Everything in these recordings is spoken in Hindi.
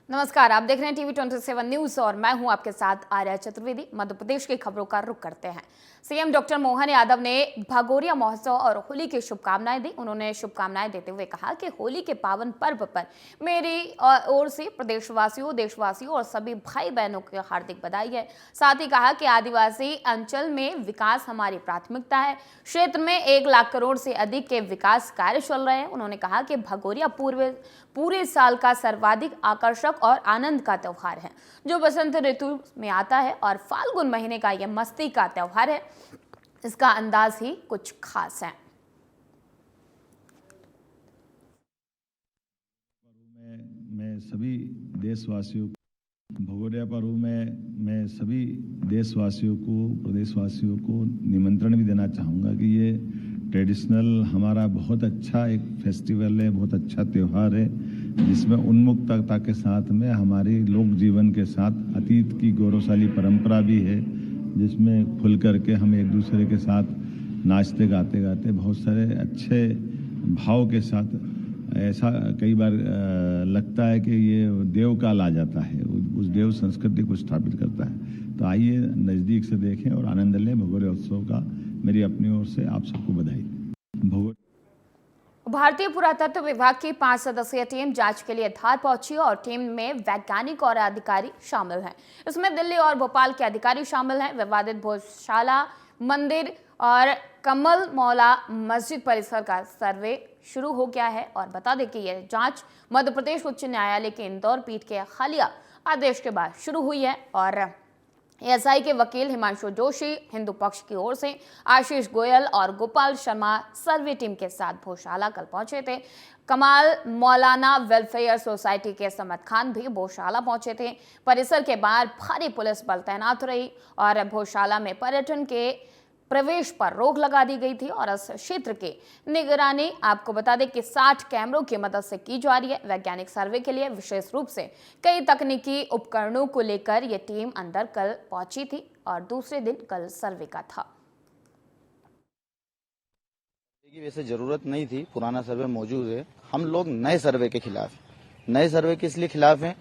नमस्कार, आप देख रहे हैं टीवी 27 न्यूज और मैं हूं आपके साथ आर्या चतुर्वेदी। मध्य प्रदेश की खबरों का रुख करते हैं। सीएम डॉक्टर मोहन यादव ने भगोरिया महोत्सव और होली की शुभकामनाएं दी। उन्होंने शुभकामनाएं देते हुए कहा कि होली के पावन पर्व पर मेरी ओर से प्रदेशवासियों, देशवासियों और सभी भाई बहनों को हार्दिक बधाई है। साथ ही कहा कि आदिवासी अंचल में विकास हमारी प्राथमिकता है। क्षेत्र में 1 लाख करोड़ से अधिक के विकास कार्य चल रहे हैं। उन्होंने कहा कि भगोरिया पूरे साल का सर्वाधिक आकर्षक और आनंद का त्योहार है, जो बसंत ऋतु में आता है और फाल्गुन महीने का यह मस्ती का त्योहार है। इसका अंदाज ही कुछ खास है। मैं सभी देशवासियों भगोरिया पर्व में मैं सभी देशवासियों को, प्रदेशवासियों को निमंत्रण भी देना चाहूँगा कि ये ट्रेडिशनल हमारा बहुत अच्छा एक फेस्टिवल है, बहुत अच्छा त्यौहार है, जिसमें उन्मुक्तता के साथ में हमारी लोक जीवन के साथ अतीत की गौरवशाली परंपरा भी है, जिसमें खुल करके हम एक दूसरे के साथ नाचते गाते गाते बहुत सारे अच्छे भाव के साथ ऐसा कई बार लगता है कि ये देव काल आ जाता है, उस देव संस्कृति को स्थापित करता है। तो आइए नज़दीक से देखें और आनंद लें भगोरिया उत्सव का। मेरी अपनी ओर से आप सबको बधाई। भारतीय पुरातत्व विभाग की 5 सदस्यीय टीम जांच के लिए धार पहुंची और टीम में वैज्ञानिक और अधिकारी शामिल हैं। इसमें दिल्ली और भोपाल के अधिकारी शामिल हैं। विवादित भोजशाला मंदिर और कमल मौला मस्जिद परिसर का सर्वे शुरू हो गया है और बता दें कि यह जांच मध्य प्रदेश उच्च न्यायालय के इंदौर पीठ के हालिया आदेश के बाद शुरू हुई है। और एएसआई के वकील हिमांशु जोशी, हिंदू पक्ष की ओर से आशीष गोयल और गोपाल शर्मा सर्वे टीम के साथ भोजशाला कल पहुंचे थे। कमाल मौलाना वेलफेयर सोसाइटी के समत खान भी भोजशाला पहुंचे थे। परिसर के बाहर भारी पुलिस बल तैनात रही और भोजशाला में पर्यटन के प्रवेश पर रोक लगा दी गई थी और इस क्षेत्र की निगरानी आपको बता दें कि 60 कैमरों की मदद से की जा रही है। वैज्ञानिक सर्वे के लिए विशेष रूप से कई तकनीकी उपकरणों को लेकर यह टीम अंदर कल पहुंची थी और दूसरे दिन कल सर्वे का था। वैसे जरूरत नहीं थी, पुराना सर्वे मौजूद है। हम लोग नए सर्वे के खिलाफ हैं। नए सर्वे के इसलिए खिलाफ हैं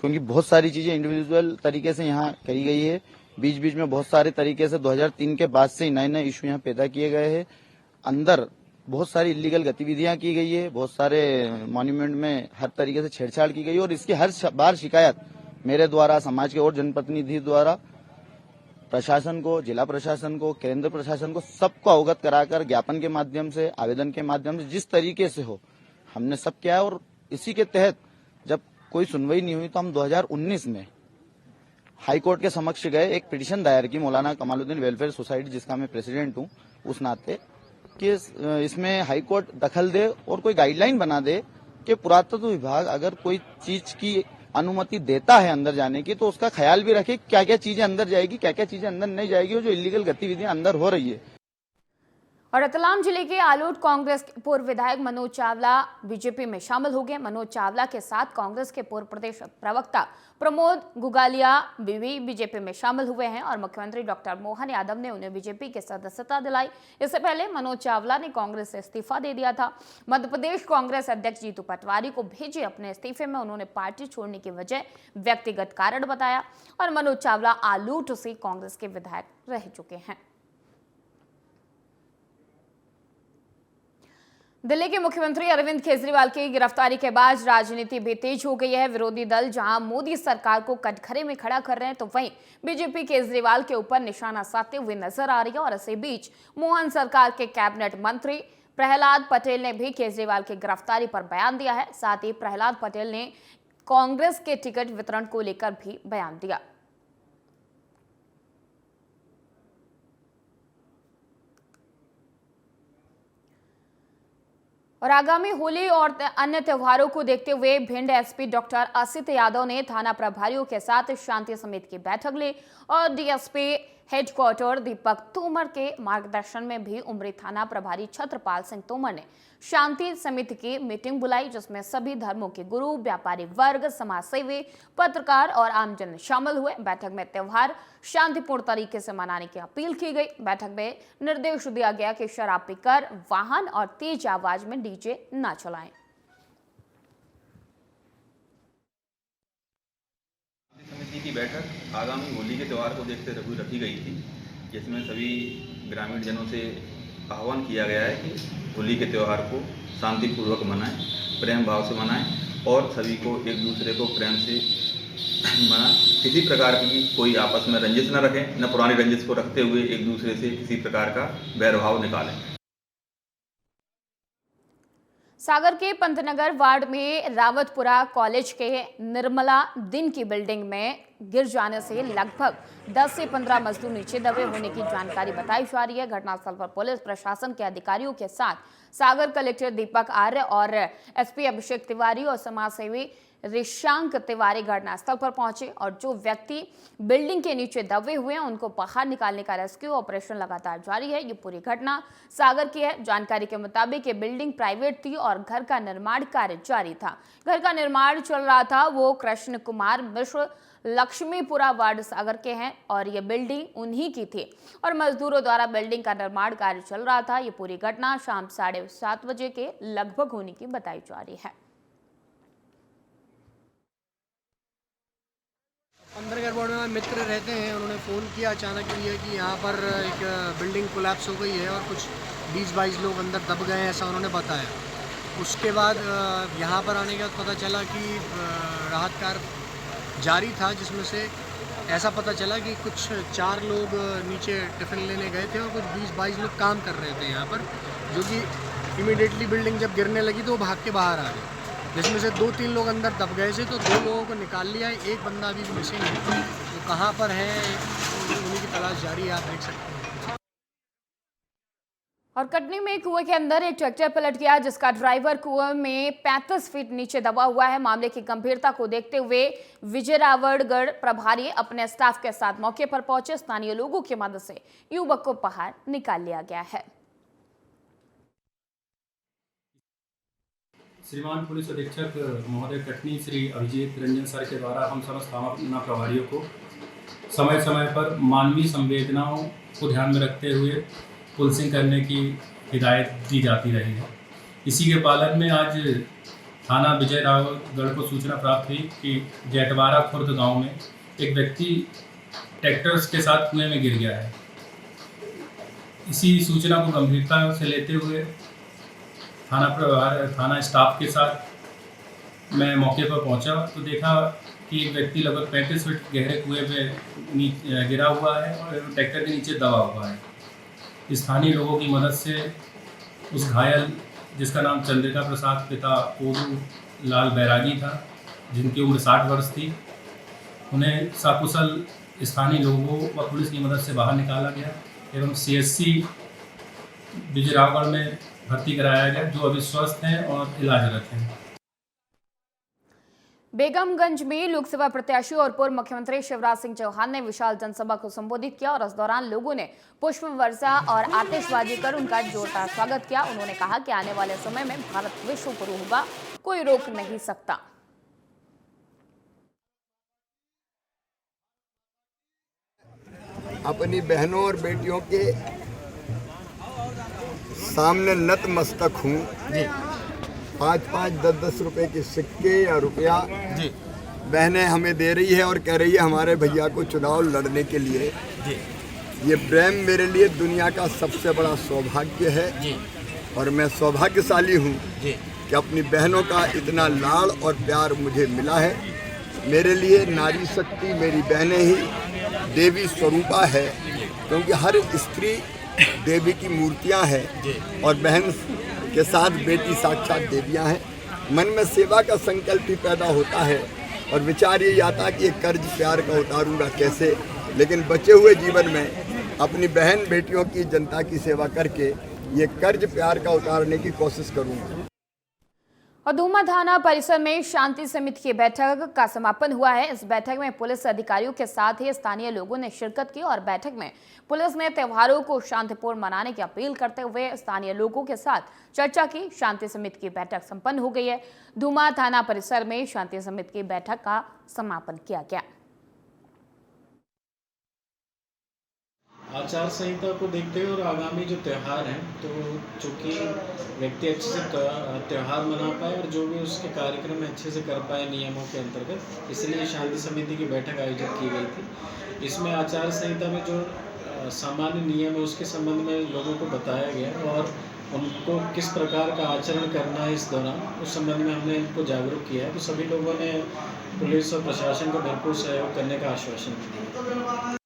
क्योंकि बहुत सारी चीजें इंडिविजुअल तरीके से यहाँ करी गई है। बीच बीच में बहुत सारे तरीके से 2003 के बाद से नए नए इशू यहाँ पैदा किए गए हैं। अंदर बहुत सारी इलीगल गतिविधियां की गई है, बहुत सारे मॉन्यूमेंट में हर तरीके से छेड़छाड़ की गई है और इसकी हर बार शिकायत मेरे द्वारा, समाज के और जनप्रतिनिधि द्वारा प्रशासन को, जिला प्रशासन को, केंद्र प्रशासन को सबको अवगत कराकर ज्ञापन के माध्यम से, आवेदन के माध्यम से जिस तरीके से हो हमने सब किया है। और इसी के तहत जब कोई सुनवाई नहीं हुई तो हम 2019 में हाई कोर्ट के समक्ष गए, एक पिटीशन दायर की मौलाना कमालुद्दीन वेलफेयर सोसाइटी, जिसका मैं प्रेसिडेंट हूं, उस नाते कि इसमें हाई कोर्ट दखल दे और कोई गाइडलाइन बना दे कि पुरातत्व विभाग अगर कोई चीज की अनुमति देता है अंदर जाने की तो उसका ख्याल भी रखे क्या क्या चीजें अंदर जाएगी, क्या क्या चीजें अंदर नहीं जाएगी और जो इलीगल गतिविधियां अंदर हो रही है। और रतलाम जिले के आलोट कांग्रेस के पूर्व विधायक मनोज चावला बीजेपी में शामिल हो गए। मनोज चावला के साथ कांग्रेस के पूर्व प्रदेश प्रवक्ता प्रमोद गुगालिया भी बीजेपी में शामिल हुए हैं और मुख्यमंत्री डॉक्टर मोहन यादव ने उन्हें बीजेपी की सदस्यता दिलाई। इससे पहले मनोज चावला ने कांग्रेस से इस्तीफा दे दिया था। मध्य प्रदेश कांग्रेस अध्यक्ष जीतू पटवारी को भेजे अपने इस्तीफे में उन्होंने पार्टी छोड़ने की वजह व्यक्तिगत कारण बताया और मनोज चावला आलोट से कांग्रेस के विधायक रह चुके हैं। दिल्ली के मुख्यमंत्री अरविंद केजरीवाल की गिरफ्तारी के बाद राजनीति भी तेज हो गई है। विरोधी दल जहां मोदी सरकार को कटघरे में खड़ा कर रहे हैं तो वहीं बीजेपी केजरीवाल के ऊपर निशाना साधते हुए नजर आ रही है। और इसी बीच मोहन सरकार के कैबिनेट मंत्री प्रहलाद पटेल ने भी केजरीवाल की गिरफ्तारी पर बयान दिया है। साथ ही प्रहलाद पटेल ने कांग्रेस के टिकट वितरण को लेकर भी बयान दिया। और आगामी होली और अन्य त्योहारों को देखते हुए भिंड एसपी डॉक्टर असित यादव ने थाना प्रभारियों के साथ शांति समिति की बैठक ली और डीएसपी हेडक्वार्टर दीपक तोमर के मार्गदर्शन में भी उमरी थाना प्रभारी छत्रपाल सिंह तोमर ने शांति समिति की मीटिंग बुलाई, जिसमें सभी धर्मों के गुरु, व्यापारी वर्ग, समाजसेवी, पत्रकार और आमजन शामिल हुए। बैठक में त्योहार शांतिपूर्ण तरीके से मनाने की अपील की गई। बैठक में निर्देश दिया गया कि शराब पीकर वाहन और तेज आवाज में डीजे न चलाएं। समिति की बैठक आगामी होली के त्यौहार को देखते हुए रखी गई थी, जिसमें सभी ग्रामीण जनों से आह्वान किया गया है कि होली के त्यौहार को शांतिपूर्वक मनाएं, प्रेम भाव से मनाएं और सभी को एक दूसरे को प्रेम से मनाएं। किसी प्रकार की कोई आपस में रंजिश न रखें, न पुरानी रंजिश को रखते हुए एक दूसरे से किसी प्रकार का वैरभाव निकालें। सागर के पंतनगर वार्ड में रावतपुरा कॉलेज के निर्मला दिन की बिल्डिंग में गिर जाने से लगभग 10 से 15 मजदूर नीचे दबे होने की जानकारी बताई जा रही है। घटनास्थल पर पुलिस प्रशासन के अधिकारियों के साथ सागर कलेक्टर दीपक आर्य और एसपी अभिषेक तिवारी और समाजसेवी ऋषांक तिवारी घटनास्थल पर पहुंचे और जो व्यक्ति बिल्डिंग के नीचे दबे हुए हैं उनको बाहर निकालने का रेस्क्यू ऑपरेशन लगातार जारी है। ये पूरी घटना सागर की है। जानकारी के मुताबिक ये बिल्डिंग प्राइवेट थी और घर का निर्माण कार्य जारी था। घर का निर्माण चल रहा था। वो कृष्ण कुमार मिश्र लक्ष्मीपुरा वार्ड सागर के हैं और ये बिल्डिंग उन्हीं की थी और मजदूरों द्वारा बिल्डिंग का निर्माण कार्य चल रहा था। ये पूरी घटना शाम 7:30 बजे के लगभग होने की बताई जा रही है। पंतनगर वार्ड में मित्र रहते हैं, उन्होंने फ़ोन किया अचानक ये कि यहाँ पर एक बिल्डिंग कोलैप्स हो गई है और कुछ 20-22 लोग अंदर दब गए हैं, ऐसा उन्होंने बताया। उसके बाद यहाँ पर आने के बाद पता चला कि राहत कार्य जारी था, जिसमें से ऐसा पता चला कि कुछ 4 लोग नीचे टिफ़िन लेने गए थे और कुछ 20-22 लोग काम कर रहे थे यहाँ पर, जो कि इमीडिएटली बिल्डिंग जब गिरने लगी तो वो भाग के बाहर आ गए, जिसमें से 2-3 लोग अंदर दब गए थे। तो 2 लोगों को निकाल लिया है, एक बंदा अभी भी मिसिंग है। तो कहाँ पर है उन्हीं की तलाश जारी है, आप देख सकते हैं। और कटनी में कुएं के अंदर एक ट्रैक्टर पलट गया, जिसका ड्राइवर कुएं में 35 फीट नीचे दबा हुआ है। मामले की गंभीरता को देखते हुए विजयरावड़गढ़ प्रभारी अपने स्टाफ के साथ मौके पर पहुंचे। स्थानीय लोगों की मदद से युवक को बाहर निकाल लिया गया है। श्रीमान पुलिस अधीक्षक महोदय कटनी श्री अभिजीत रंजन सर के द्वारा हम समस्त थाना प्रभारियों को समय समय पर मानवीय संवेदनाओं को ध्यान में रखते हुए पुलिसिंग करने की हिदायत दी जाती रही है। इसी के पालन में आज थाना विजयरावगढ़ को सूचना प्राप्त हुई कि जेटवारा खुर्द गांव में एक व्यक्ति ट्रैक्टर्स के साथ कुएं में गिर गया है। इसी सूचना को गंभीरता से लेते हुए थाना स्टाफ के साथ मैं मौके पर पहुंचा तो देखा कि एक व्यक्ति लगभग 35 फीट गहरे कुएं पे गिरा हुआ है और ट्रैक्टर के नीचे दबा हुआ है। स्थानीय लोगों की मदद से उस घायल, जिसका नाम चंद्रिका प्रसाद पिता कोरू लाल बैरागी था, जिनकी उम्र 60 वर्ष थी, उन्हें सकुशल स्थानीय लोगों व पुलिस की मदद से बाहर निकाला गया एवं CHC विजयरावगढ़ में भर्ती कराया गया, जो अभी स्वस्थ हैं और इलाजरत हैं। बेगमगंज में लोकसभा प्रत्याशी और पूर्व मुख्यमंत्री शिवराज सिंह चौहान ने विशाल जनसभा को संबोधित किया और इस दौरान लोगों ने पुष्प वर्षा और आतिशबाजी कर उनका जोरदार स्वागत किया। उन्होंने कहा कि आने वाले समय में भारत विश्व गुरु होगा, कोई रोक नहीं सकता। अपनी बहनों और बेटियों के सामने नतमस्तक हूँ। 5-5, 10-10 रुपए के सिक्के या रुपया बहनें हमें दे रही है और कह रही है हमारे भैया को चुनाव लड़ने के लिए। ये प्रेम मेरे लिए दुनिया का सबसे बड़ा सौभाग्य है और मैं सौभाग्यशाली हूँ कि अपनी बहनों का इतना लाड़ और प्यार मुझे मिला है। मेरे लिए नारी शक्ति मेरी बहनें ही देवी स्वरूपा है, क्योंकि हर स्त्री देवी की मूर्तियाँ हैं और बहन के साथ बेटी साक्षात देवियाँ हैं। मन में सेवा का संकल्प भी पैदा होता है और विचार ये आता है कि ये कर्ज प्यार का उतारूंगा कैसे, लेकिन बचे हुए जीवन में अपनी बहन बेटियों की, जनता की सेवा करके ये कर्ज प्यार का उतारने की कोशिश करूंगा। और धूमा थाना परिसर में शांति समिति की बैठक का समापन हुआ है। इस बैठक में पुलिस अधिकारियों के साथ ही स्थानीय लोगों ने शिरकत की और बैठक में पुलिस ने त्योहारों को शांतिपूर्ण मनाने की अपील करते हुए स्थानीय लोगों के साथ चर्चा की। शांति समिति की बैठक संपन्न हो गई है। धूमा थाना परिसर में शांति समिति की बैठक का समापन किया गया। आचार संहिता को देखते हुए और आगामी जो त्यौहार हैं, तो चूँकि व्यक्ति अच्छे से त्यौहार मना पाए और जो भी उसके कार्यक्रम अच्छे से कर पाए नियमों के अंतर्गत, इसलिए शांति समिति की बैठक आयोजित की गई थी। इसमें आचार संहिता में जो सामान्य नियम है उसके संबंध में लोगों को बताया गया और उनको किस प्रकार का आचरण करना है इस दौरान, उस संबंध में हमने इनको जागरूक किया है। तो सभी लोगों ने पुलिस और प्रशासन को भरपूर सहयोग करने का आश्वासन दिया।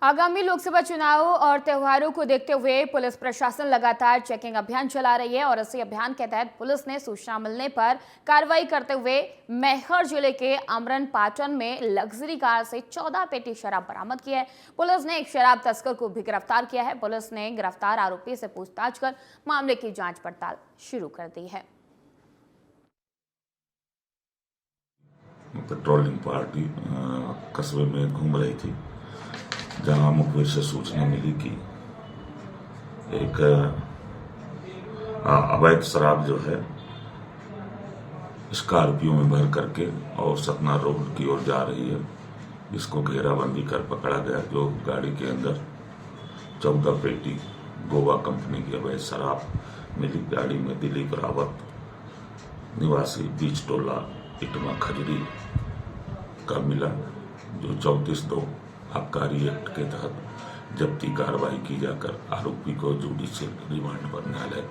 आगामी लोकसभा चुनाव और त्योहारों को देखते हुए पुलिस प्रशासन लगातार चेकिंग अभियान चला रही है और इसी अभियान के तहत पुलिस ने सूचना मिलने पर कार्रवाई करते हुए मैहर जिले के अमरन पाटन में लग्जरी कार से 14 पेटी शराब बरामद की है। पुलिस ने एक शराब तस्कर को भी गिरफ्तार किया है। पुलिस ने गिरफ्तार आरोपी से पूछताछ कर मामले की जांच पड़ताल शुरू कर दी है। पेट्रोलिंग पार्टी कस्बे में घूम रही थी, जहां मुखबिर से सूचना मिली कि एक अवैध शराब जो है स्कॉर्पियो में भर करके और सतना रोड की ओर जा रही है, जिसको घेराबंदी कर पकड़ा गया। जो गाड़ी के अंदर 14 पेटी गोवा कंपनी की अवैध शराब मिली। गाड़ी में दिलीप रावत निवासी बीच टोला इटवा खजरी का मिला, जो 34(2) आबकारी एक्ट के तहत जब्ती कार्रवाई की जाकर आरोपी को जुडिशियल रिमांड पर न्यायालय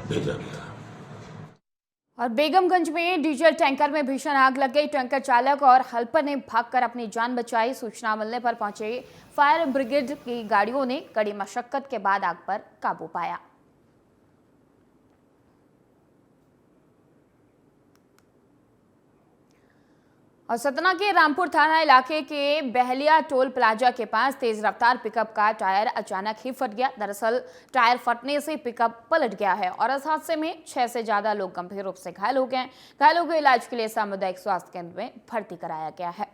भेजा गया। और बेगमगंज में डीजल टैंकर में भीषण आग लग गई। टैंकर चालक और हेल्पर ने भागकर अपनी जान बचाई। सूचना मिलने पर पहुंचे फायर ब्रिगेड की गाड़ियों ने कड़ी मशक्कत के बाद आग पर काबू पाया। और सतना के रामपुर थाना इलाके के बहलिया टोल प्लाजा के पास तेज रफ्तार पिकअप का टायर अचानक ही फट गया। दरअसल टायर फटने से पिकअप पलट गया है और इस हादसे में 6 से ज्यादा लोग गंभीर रूप से घायल हो गए। घायलों को इलाज के लिए सामुदायिक स्वास्थ्य केंद्र में भर्ती कराया गया है।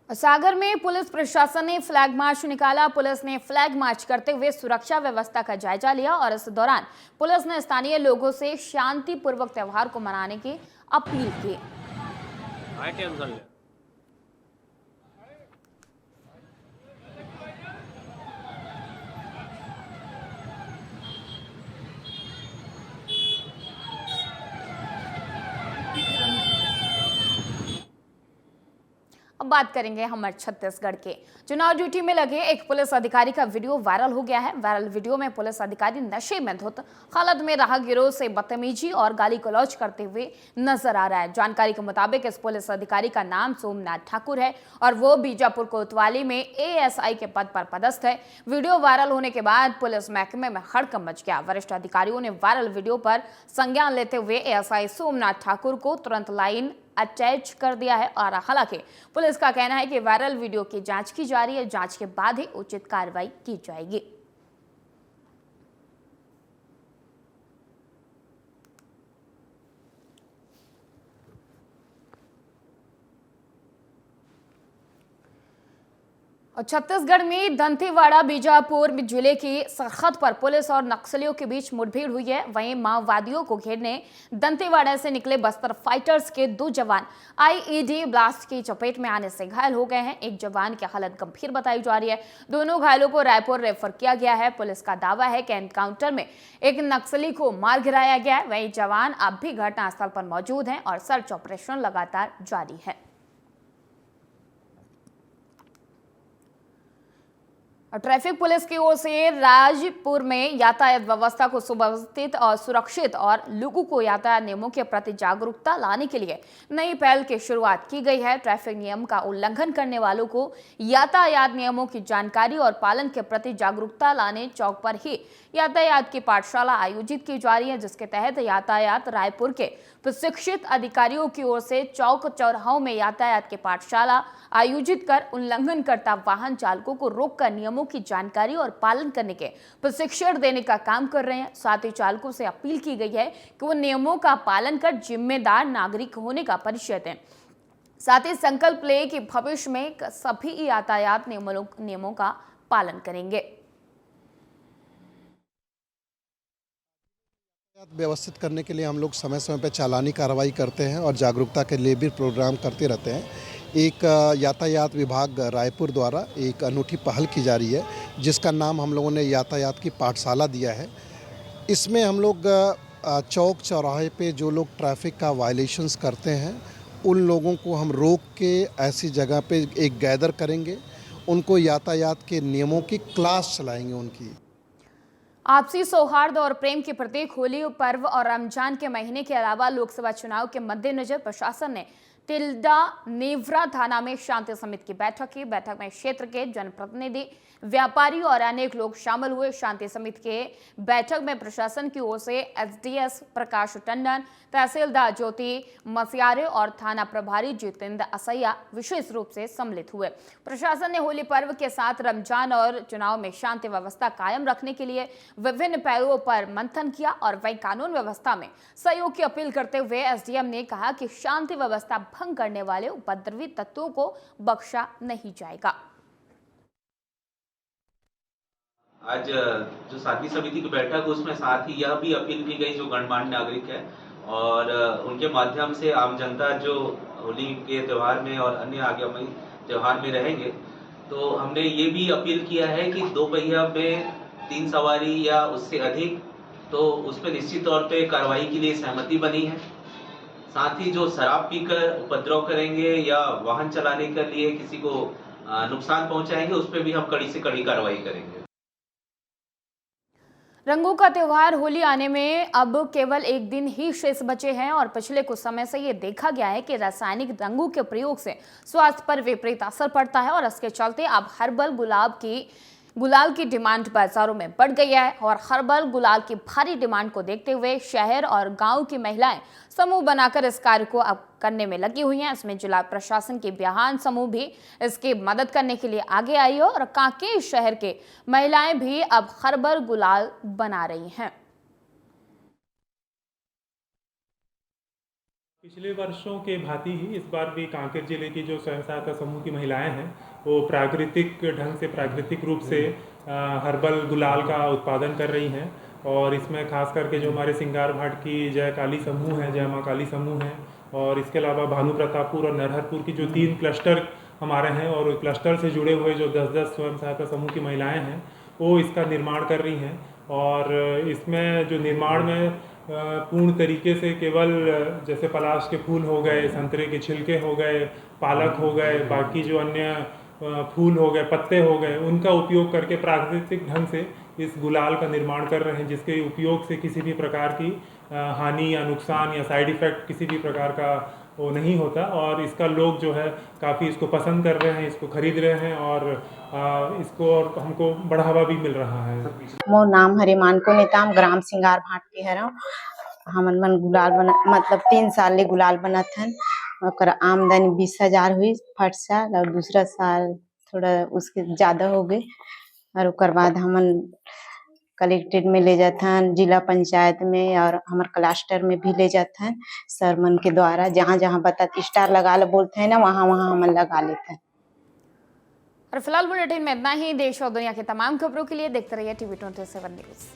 सागर में पुलिस प्रशासन ने फ्लैग मार्च निकाला। पुलिस ने फ्लैग मार्च करते हुए सुरक्षा व्यवस्था का जायजा लिया और इस दौरान पुलिस ने स्थानीय लोगों से शांतिपूर्वक त्योहार को मनाने की अपील की। अब बात करेंगे हमारे छत्तीसगढ़ के। चुनाव ड्यूटी में लगे एक पुलिस अधिकारी का वीडियो वायरल हो गया है। वायरल वीडियो में पुलिस अधिकारी नशे में धुत हालत में राहगीरों से बदतमीजी और गाली गलौज करते हुए नजर आ रहा है। जानकारी के मुताबिक इस पुलिस अधिकारी का नाम सोमनाथ ठाकुर है और वो बीजापुर कोतवाली में ASI के पद पर पदस्थ है। वीडियो वायरल होने के बाद पुलिस महकमे में हड़कंप मच गया। वरिष्ठ अधिकारियों ने वायरल वीडियो पर संज्ञान लेते हुए ASI सोमनाथ ठाकुर को तुरंत लाइन अटैच कर दिया है और हालांकि पुलिस का कहना है कि वायरल वीडियो की जांच की जा रही है। जांच के बाद ही उचित कार्रवाई की जाएगी। और छत्तीसगढ़ में दंतेवाड़ा बीजापुर जिले की सरहद पर पुलिस और नक्सलियों के बीच मुठभेड़ हुई है। वहीं माओवादियों को घेरने दंतेवाड़ा से निकले बस्तर फाइटर्स के 2 जवान IED ब्लास्ट की चपेट में आने से घायल हो गए हैं। एक जवान की हालत गंभीर बताई जा रही है। दोनों घायलों को रायपुर रेफर किया गया है। पुलिस का दावा है कि एनकाउंटर में एक नक्सली को मार गिराया गया है। वहीं जवान अब भी घटनास्थल पर मौजूद हैं और सर्च ऑपरेशन लगातार जारी है। ट्रैफिक पुलिस की ओर से राजपुर में यातायात व्यवस्था को सुव्यवस्थित और सुरक्षित और लोगों को यातायात नियमों के प्रति जागरूकता लाने के लिए नई पहल की शुरुआत की गई है। ट्रैफिक नियम का उल्लंघन करने वालों को यातायात नियमों की जानकारी और पालन के प्रति जागरूकता लाने चौक पर ही यातायात की पाठशाला आयोजित की जा रही है, जिसके तहत यातायात रायपुर के प्रशिक्षित अधिकारियों की ओर से चौक चौराहों में यातायात की पाठशाला आयोजित कर उल्लंघनकर्ता वाहन चालकों को रोककर नियमों की जानकारी और पालन करने के प्रशिक्षण देने का काम कर रहे हैं। साथ ही चालकों से अपील की गई है कि वो नियमों का पालन कर जिम्मेदार नागरिक होने का परिचय दें। साथ ही संकल्प लें कि भविष्य में सभी यातायात नियमों का पालन करेंगे। व्यवस्थित करने के लिए हम लोग समय समय पर चालानी कार्रवाई करते हैं और जागरूकता के लिए भी प्रोग्राम करते रहते हैं। एक यातायात विभाग रायपुर द्वारा एक अनूठी पहल की जा रही है, जिसका नाम हम लोगों ने यातायात की पाठशाला दिया है। इसमें हम लोग चौक चौराहे पे जो लोग ट्रैफिक का वायलेशंस करते हैं, उन लोगों को हम रोक के ऐसी जगह पे एक गैदर करेंगे, उनको यातायात के नियमों की क्लास चलाएंगे उनकी। आपसी सौहार्द और प्रेम के प्रतीक होली पर्व और रमजान के महीने के अलावा लोकसभा चुनाव के मद्देनजर प्रशासन ने तिल्दा नेवरा थाना में शांति समिति की बैठक की। बैठक में क्षेत्र के जनप्रतिनिधि, व्यापारी और अनेक लोग शामिल हुए। शांति समिति के बैठक में प्रशासन की ओर से एसडीएस प्रकाश टंडन, तहसीलदार ज्योति मसियारे और थाना प्रभारी जितेंद्र असैया विशेष रूप से सम्मिलित हुए। प्रशासन ने होली पर्व के साथ रमजान और चुनाव में शांति व्यवस्था कायम रखने के लिए विभिन्न पहलुओं पर मंथन किया और वही कानून व्यवस्था में सहयोग की अपील करते हुए एसडीएम ने कहा कि शांति व्यवस्था भंग करने वाले उपद्रवी तत्वों को बख्शा नहीं जाएगा। आज जो शांति समिति की बैठक, उसमें साथ ही यह भी अपील की गई जो गणमान्य नागरिक है और उनके माध्यम से आम जनता जो होली के त्यौहार में और अन्य आगामी त्यौहार में रहेंगे, तो हमने ये भी अपील किया है कि 2 पहिया में 3 सवारी या उससे अधिक, तो उस पर निश्चित तौर पे कार्रवाई के लिए सहमति बनी है। साथ ही जो शराब पीकर उपद्रव करेंगे या वाहन चलाने के लिए किसी को नुकसान पहुंचाएंगे, उस पर भी हम कड़ी से कड़ी कार्रवाई करेंगे। रंगों का त्योहार होली आने में अब केवल एक दिन ही शेष बचे हैं और पिछले कुछ समय से ये देखा गया है कि रासायनिक रंगों के प्रयोग से स्वास्थ्य पर विपरीत असर पड़ता है और इसके चलते अब हर्बल गुलाल की डिमांड बाजारों में बढ़ गई है और हर्बल गुलाल की भारी डिमांड को देखते हुए शहर और गांव की महिलाएं समूह बनाकर इस कार्य को अब करने में लगी हुई हैं। इसमें जिला प्रशासन की बिहान समूह भी इसकी मदद करने के लिए आगे आई है और कांकेर शहर के महिलाएं भी अब हर्बल गुलाल बना रही हैं। पिछले वर्षों के भांति ही इस बार भी कांकेर जिले की जो स्वयं सहायता समूह की महिलाएं हैं, वो प्राकृतिक ढंग से, प्राकृतिक रूप से हर्बल गुलाल का उत्पादन कर रही हैं और इसमें खास करके जो हमारे सिंगार घाट की जय काली समूह है, जय माँ काली समूह है और इसके अलावा भानु प्रतापपुर और नरहरपुर की जो 3 क्लस्टर हमारे हैं और क्लस्टर से जुड़े हुए जो 10-10 स्वयं सहायता समूह की महिलाएँ हैं, वो इसका निर्माण कर रही हैं और इसमें जो निर्माण में पूर्ण तरीके से केवल जैसे पलाश के फूल हो गए, संतरे के छिलके हो गए, पालक हो गए, बाकी जो अन्य फूल हो गए, पत्ते हो गए, उनका उपयोग करके प्राकृतिक ढंग से इस गुलाल का निर्माण कर रहे हैं, जिसके उपयोग से किसी भी प्रकार की हानि या नुकसान या साइड इफ़ेक्ट किसी भी प्रकार का वो नहीं होता और इसका लोग जो है काफ़ी इसको पसंद कर रहे हैं, इसको खरीद रहे हैं और इसको और हमको बढ़ावा भी मिल रहा है। मोर नाम हरिमान को नेताम ग्राम सिंगार भाट के हरव। हमन मन गुलाल बना मतलब 3 साल ले गुलाल बनत हन। ओकर आमदनी 20,000 हुई फट साल और दूसरा साल थोड़ा उसके ज़्यादा हो गए और ओकर बाद हमन कलेक्ट्रेट में ले जाते हैं, जिला पंचायत में और हमारे क्लस्टर में भी ले जाते हैं। सर मन के द्वारा जहाँ जहाँ बता स्टार लगा ले बोलते हैं ना, वहाँ वहाँ हम लगा लेते हैं। और फिलहाल बुलेटिन में इतना ही। देश और दुनिया की तमाम खबरों के लिए देखते रहिए TV 27 न्यूज़।